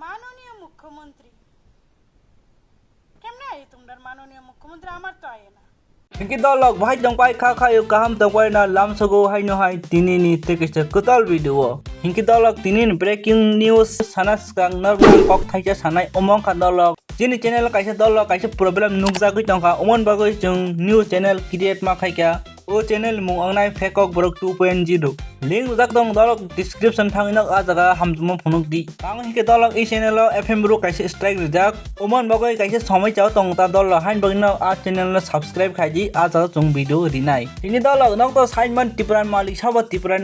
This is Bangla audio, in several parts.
মাননীয় মুখ্যমন্ত্রী কেমনে আই তোমরা মাননীয় মুখ্যমন্ত্রী আমার তো আয় না Hinki dolok bahai dong pai kha khayo kaham tawai na lam sogo hai no hai tini ni tekista kutal video. Hinki dolok tini breaking news sanas kang narang kok thaija sanai omong kha dolok. Jini channel kaisa dolok kaisa problem nukjagui tongkha omon bagui jung new channel create ma khaika. O channel mung angnai kokborok 2.0 link ujak dong dolok description thangina a jaga hamjuma phunuk di ang hike dolok ei channel fm ro kaisa strike rijak omon bagoi kaisa somai chao tong ta dolok hain bagina a channel subscribe khaiji a jaga chung video rinai tini dolok nok to sainman tipran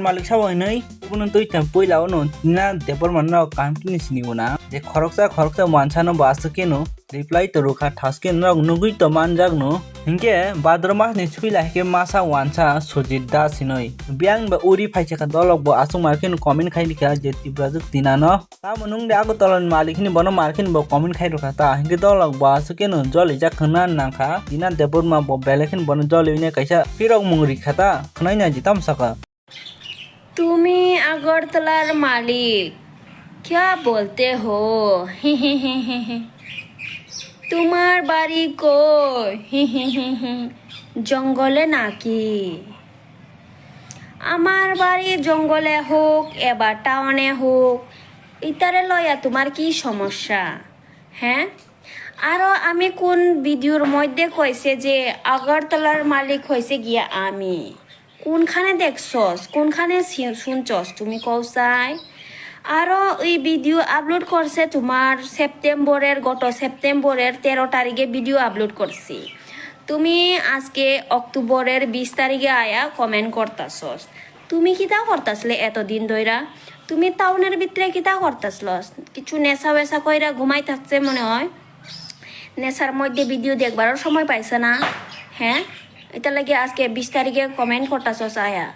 malik sabo nei ubun tui tam poila ono na depor manna kampini sinibona je khoroksa mansa no basu no reply to rukha thaske nok nugui to manjak no hinke badro mas ni suila hike masa wansa sojit da sinoi biang ba uri phaise ka dolok bo asung markin comment khai likha je tiprasa tinano ta munung de ago tolon malikni bono markin bo comment khai rukha ta hinke dolok ba suke no joli jak khana nangkha dina depor ma bo belekin bono joli ne kaisa pirok mungri khata khnai na jitam saka তুমি আগরতলার মালিক क्या बोलते हो তোমার বাড়ি কই জঙ্গলে নাকি আমার বাড়ি জঙ্গলে হোক এবার টাউনে হোক ইতারে লয়া তোমার কি সমস্যা হ্যাঁ আরো আমি কোন ভিডিওর মধ্যে কইছে যে আগরতলার মালিক হইছে গিয়া আমি কোনখানে দেখছস কোনখানে শুনছস তুমি কওসাই আরো এই ভিডিও আপলোড করছে তোমার গত সেপ্টেম্বরের 13 তারিখে ভিডিও আপলোড করছি তুমি আজকে অক্টোবরের 20 তারিখে আয়া কমেন্ট করতাছস তুমি কিতা করতাছলে এতদিন ধইরা তুমি টাউনের ভিতরে কিতা করতাছলস কিছু নেশা বেশা কইরা ঘুমাই থাকছে মনে হয় নেশার মধ্যে ভিডিও দেখবারও সময় পাইছে না হ্যাঁ এটা লাগে আজকে 20 তারিখে কমেন্ট করতাছস আয়া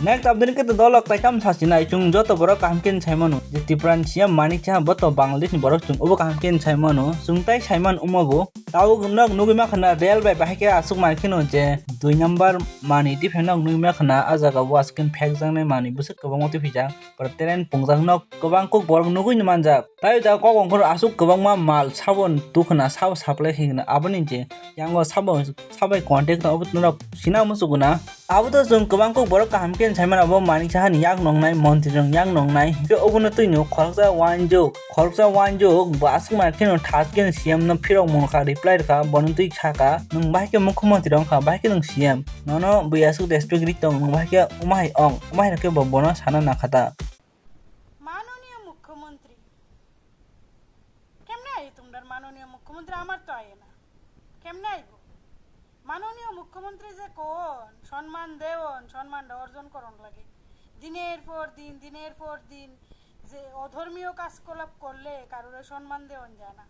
Next update ke dolok kaitam sasina chung joto borok kamken saimano je tipran siam manik cha boto bangladesh ni borok chung obo kamken saimano sungtai saiman umobo tau nok nugima khana real bai bahike asuk markino je 2 number mani ti phenok nugima khana ajaga wasken phek jangnai mani busuk kobang moti phija perteren pungjang nok kobang kok borok nugui ni manjak tai ja kokong khor asuk kobang ma mal sabon tukhna sab supply hingna aboni je yango sabai contact na obut nok sina musuguna abuto jung kobang kok borok kamken saimana bo manik sahan yak nongnai monti jong yang nongnai ke obuno tuino khoroksa wanjok basuk markino thasken siam no phirok monka reply ka bonon tui khaka nung bahike mukhomantri rong kha bahike nung siam nono biasuk respect tong nung bahike umai ke bono sana na khata মাননীয় মুখ্যমন্ত্রী কেমনে আই তোমরা মাননীয় মুখ্যমন্ত্রী আমার তো আয় না কেমনে আইব মাননীয় মুখ্যমন্ত্রী যে কোন সম্মানটা অর্জন করন লাগে দিনের পর দিন যে অধর্মীয় কাজকলাপ করলে কারোর সম্মান দেওয়ান যায় না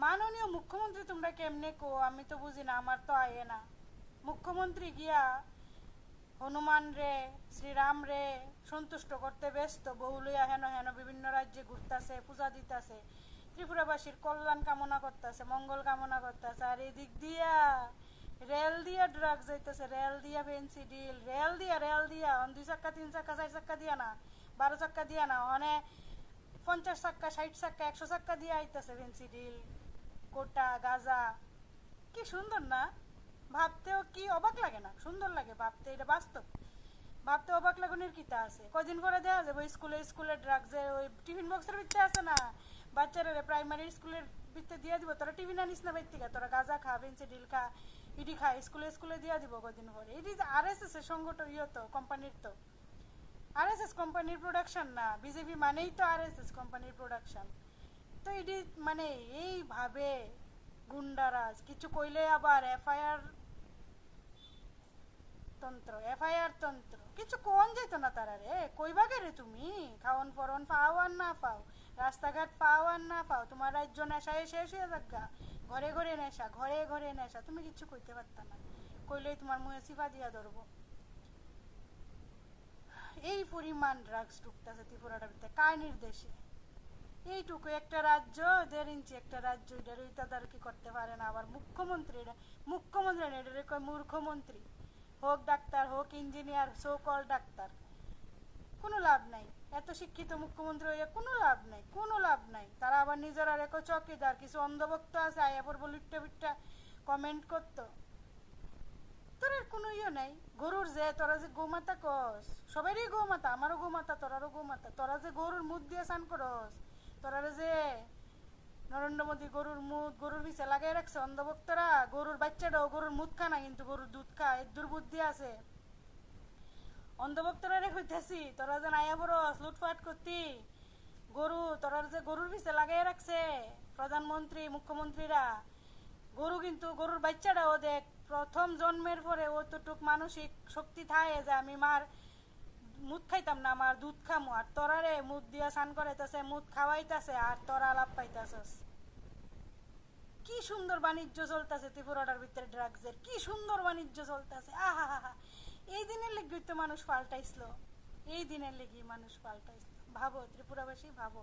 মাননীয় মুখ্যমন্ত্রী তোমরা কেমনে কো আমি তো বুঝি না আমার তো আয় না মুখ্যমন্ত্রী গিয়া হনুমান রে শ্রীরাম রে সন্তুষ্ট করতে ব্যস্ত বহুলইয়া হেন বিভিন্ন রাজ্যে ঘুরতাছে পূজা দিতাছে ত্রিপুরাবাসীর কল্যাণ কামনা করতেছে মঙ্গল কামনা করতেছে আর এদিক দিয়া রেল দিয়া ড্রাগ যাইতেছে রেল দিয়া ফেন্সিডিল রেল দিয়া 2 চাক্কা 3 চাক্কা 4 চাক্কা দিয়া না 12 চাক্কা দিয়া না মানে 50 চাক্কা 60 চাক্কা 100 চাক্কা দিয়া আইতেছে ফেন্সিডিল কোটা গাজা কি সুন্দর না ভাবতেও কি অবাক লাগে না সুন্দর লাগে ভাবতে এটা বাস্তব ভাবতে অবাক লাগুনের কিতা আছে কদিন পরে দেয়া যাবে স্কুলে ড্রাগ যে ওই টিফিন বক্সের ভিতরে আছে না বাচ্চারা প্রাইমারি স্কুলের ভিতরে দিয়ে দিব তোরা টিফিন আনিস না বাইর থেকে তোরা গাজা খা ফেন্সিডিল খা ইডি খা স্কুলে দিয়ে দিব কদিন পরে এটি আরএসএস এর সংগঠন তো কোম্পানির তো আরএসএস কোম্পানির প্রোডাকশন না বিজেপি মানেই তো আরএসএস কোম্পানির প্রোডাকশন তো এটি মানে এইভাবে গুন্ডারাজ কিছু কইলে আবার এফআইআর তন্ত্র কিছু কোন যেত না তারা রে কইবা রে তুমি খাওয়ান পরন পাও আর না পাও রাস্তাঘাট পাও আর না পাও তোমার রাজ্য নেশায় শেষ হয়ে যাগা ঘরে নেশা তুমি কিছু কইতে পারতা না কইলেই তোমার মুখে সিফা দিয়া ধরবো এই পরিমাণ ড্রাগস ঢুকতেছে ত্রিপুরাটার ভিতরে কার নির্দেশে এইটুকু একটা রাজ্য 1.5 ইঞ্চি একটা রাজ্য এটার তাদারকি করতে পারে না আবার মুখ্যমন্ত্রী এটারে কয় মূর্খমন্ত্রী হোক ডাক্তার হোক ইঞ্জিনিয়ার সো কল ডাক্তার কোনো লাভ নাই এত শিক্ষিত মুখ্যমন্ত্রী হইয়া কোনো লাভ নাই। তারা আবার নিজেরা রেখো চকিদার, কিছু অন্ধভক্ত আছে আয়াপর বলিট্টা বিট্টা কমেন্ট করতো। তোর কোনো নাই গরুর যে তোরা যে গোমাতা কস, সবারই গোমাতা, আমারও গোমাতা, তোরারও গোমাতা। তোরা যে গরুর মুখ দিয়ে স্নান করস, তোরা যে নরেন্দ্র মোদী গরুর মুখ গরুর পিছে লাগাই রাখছে অন্ধভক্তরা। গরুর বাচ্চাটাও গরুর মুখ খা না, কিন্তু গরুর দুধ খা, এর দুর্বুদ্ধি আছে অন্ধভক্তরা রে কইতাছি। তোরা যে আয়া বরস লুটফাট করতি গরু, তোরা যে গরুর পিছে লাগাই রাখছে প্রধানমন্ত্রী মুখ্যমন্ত্রীরা। গরু কিন্তু গরুর বাচ্চাটাও দেখ, প্রথম জন্মের পরে অতটুক মানসিক শক্তি থাকে যে আমি মার মুদ খাইতাম না, আমার দুধ খামো। আর তোরা রে মুদ দিয়া স্নান করাইতেছে, মুদ খাওয়াইতেছে, আর তোরা লাভ পাইতেছস। কি সুন্দর বাণিজ্য চলতেছে ত্রিপুরাটার ভিতরে, ড্রাগসের কি সুন্দর বাণিজ্য চলতেছে। আহা হা হা, এই দিনের লেগে তো মানুষ পাল্টাইছিল, এই দিনের লেগে মানুষ পাল্টাইছিল। ভাবো ত্রিপুরাবাসী, ভাবো।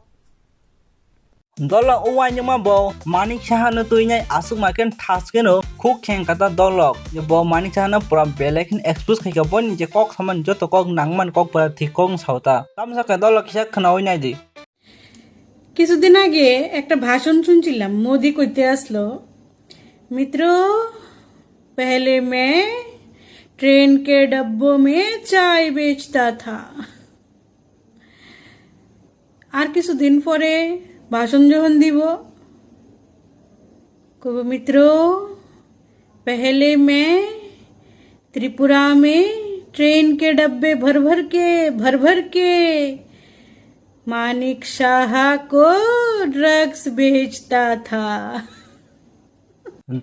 Dolok uwai nyama bo manik sahana tuinyai asuk makan taskeno khuk kheng kata dolok je bo manik sahana pura belekin expose khai ka bon je kok saman joto kok nangman kok pura thikong sauta tamsa ka dolok kisa khnaoi nai di। কিছুদিন আগে একটা ভাষণ শুনছিলাম, মোদি কইতে আসলো, মিত্র पहले मैं ट्रेन के डब्बों में चाय बेचता था। আর কিছুদিন পরে ভাষণ যখন দিব, কব মিত্র पहले मैं त्रिपुरा में ट्रेन के डब्बे भर भर के मानिक शाह को ड्रग्स बेचता था।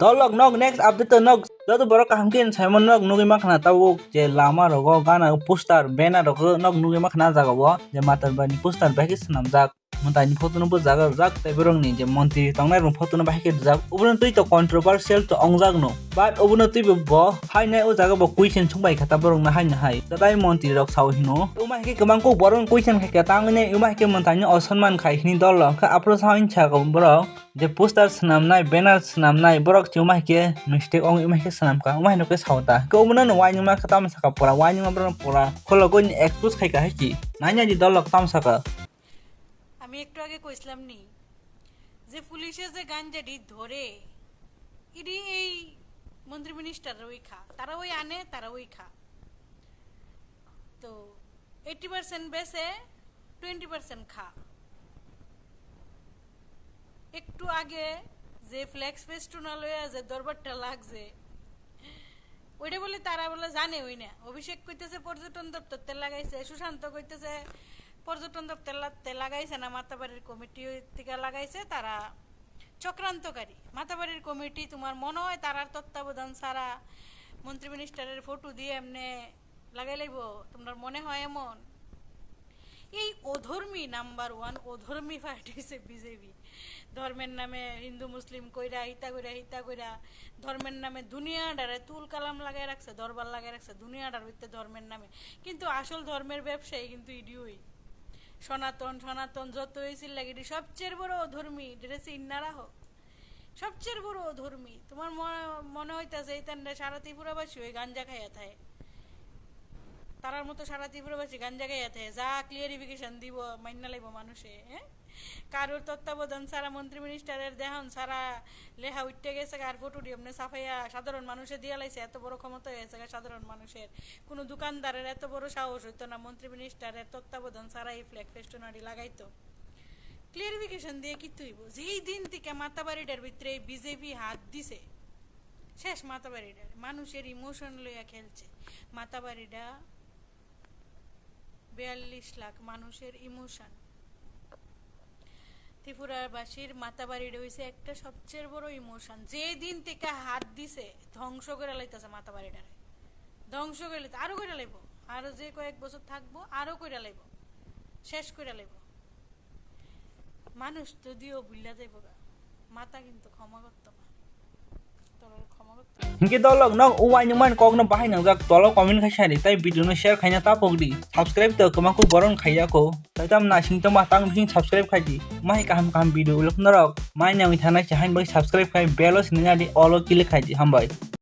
Dolok nog next update nog joto borok hamkin Simon nog nugi makhna tabuk je lama rogo gana poster banner rogo nog nugi makhna jaga bo je matar bani poster bahis namjak mutani photo no jaga jak tai borong ni je montri tongnai ro photo no bahike jak ubun tui to controversial to ongjak no but ubun tui bo hainai o jaga bo question chungbai khata borong na haina hai tadai montri rok saw hino uma hike kamang ko borong question khaka tangne uma hike montani osonman khai hini dolok kha apro sain chago borok je poster snamnai banner snamnai borok chuma hike mistake ong uma hike snam ka uma hino ke sauta ko umna no wai nyuma khatam saka pura wai nyuma borong pura kholo ko expose khai ka haiki nanya di dolok tam saka। আমি একটু আগে কইছিলাম নি যে পুলিশে যে গাঞ্জাটি ধরে ইডি এই মন্ত্রী মিনিস্টার ওই খা, তারা ওই আনে, তারা ওই খা। তো 80% বেচে, 20% খা। একটু আগে যে ফ্লেক্স ফেস্টুনা লইয়া যে দরবারটা লাগছে ওইটা বলে তারা বলে জানে ওই না। অভিষেক কইতেছে পর্যটন দপ্তর তেল লাগাইছে, সুশান্ত কইতেছে পর্যটন দপ্তর তেল লাগাইছে না, মাতাবাড়ির কমিটি থেকে লাগাইছে, তারা চক্রান্তকারী। মাতাবাড়ির কমিটি তোমার মনে হয় তারার তত্ত্বাবধান ছাড়া মন্ত্রী মিনিস্টারের ফটো দিয়ে এমনি লাগাই লাইব, তোমার মনে হয় এমন? এই অধর্মী নাম্বার 1 অধর্মী পার্টি হচ্ছে বিজেপি। ধর্মের নামে হিন্দু মুসলিম কইরা হিতা কইরা ধর্মের নামে দুনিয়াটারে তুল কালাম লাগাই রাখছে, দরবার লাগাই রাখছে দুনিয়াটার ভিতরে ধর্মের নামে। কিন্তু আসল ধর্মের ব্যবসায়ী কিন্তু ইডিওই সনাতন যত হয়েছিল লাগে সবচেয়ে বড় অধর্মী, ড্রেসে ইন্নারা হোক সবচেয়ে বড় অধর্মী। তোমার মনে হইতাছে এই তান্ডা সারা ত্রিপুরাবাসী ওই গাঞ্জা খাইয়া থাকে, তারার মতো সারা ত্রিপুরাবাসী গাঞ্জা খাইয়া থাকে। যা ক্লিয়ারিফিকেশন দিব মাইনা লাইব মানুষে। হ্যাঁ, কারোর তত্ত্বাবধান সারা মন্ত্রী মিনিস্টারের দেহন সারা লেহা উঠতে গেছে, আর ফটো দিয়ে এমনি সাফাইয়া সাধারণ মানুষের দিয়ে লাইছে। এত বড় ক্ষমতা হয়েছে সাধারণ মানুষের, কোনো দোকানদারের এত বড় সাহস হইতো না মন্ত্রী মিনিস্টারের তত্ত্বাবধান সারা এই ফ্ল্যাগ ফেস্টনারি লাগাইতো। ক্লিয়ারিফিকেশন দিয়ে কি তুইব যেই দিন থেকে মাতাবাড়িটার ভিতরে বিজেপি হাত দিছে শেষ। মাতাবাড়িটার মানুষের ইমোশন লইয়া খেলছে। মাতাবাড়িটা 42 লাখ মানুষের ইমোশন। ত্রিপুরাবাসীর মাতাবাড়িটা হইছে একটা সবচেয়ে বড় ইমোশন। যে দিন থেকে হাত দিছে ধ্বংস করে লাইতেছে মাতাবাড়িটারে, ধ্বংস করে লাইতে আরো করে লাইব, আরো যে কয়েক বছর থাকবো আরো করে লাইব, শেষ করে লাইব। মানুষ যদিও ভুলা যাইব, মাতা কিন্তু ক্ষমা করতো না, তোর ক্ষমা করতো। Hinki dolok nog uwai nyuman kok no bahai nangjak dolok comment khaisari tai video no share khaina tapokdi subscribe to kamangku boron khaiya ko tai tam na sing tama tang sing subscribe khaidi mai kaham video ulok narok mai nyami thanai chahain bai subscribe khai bell os ninga di all click khaidi hambai।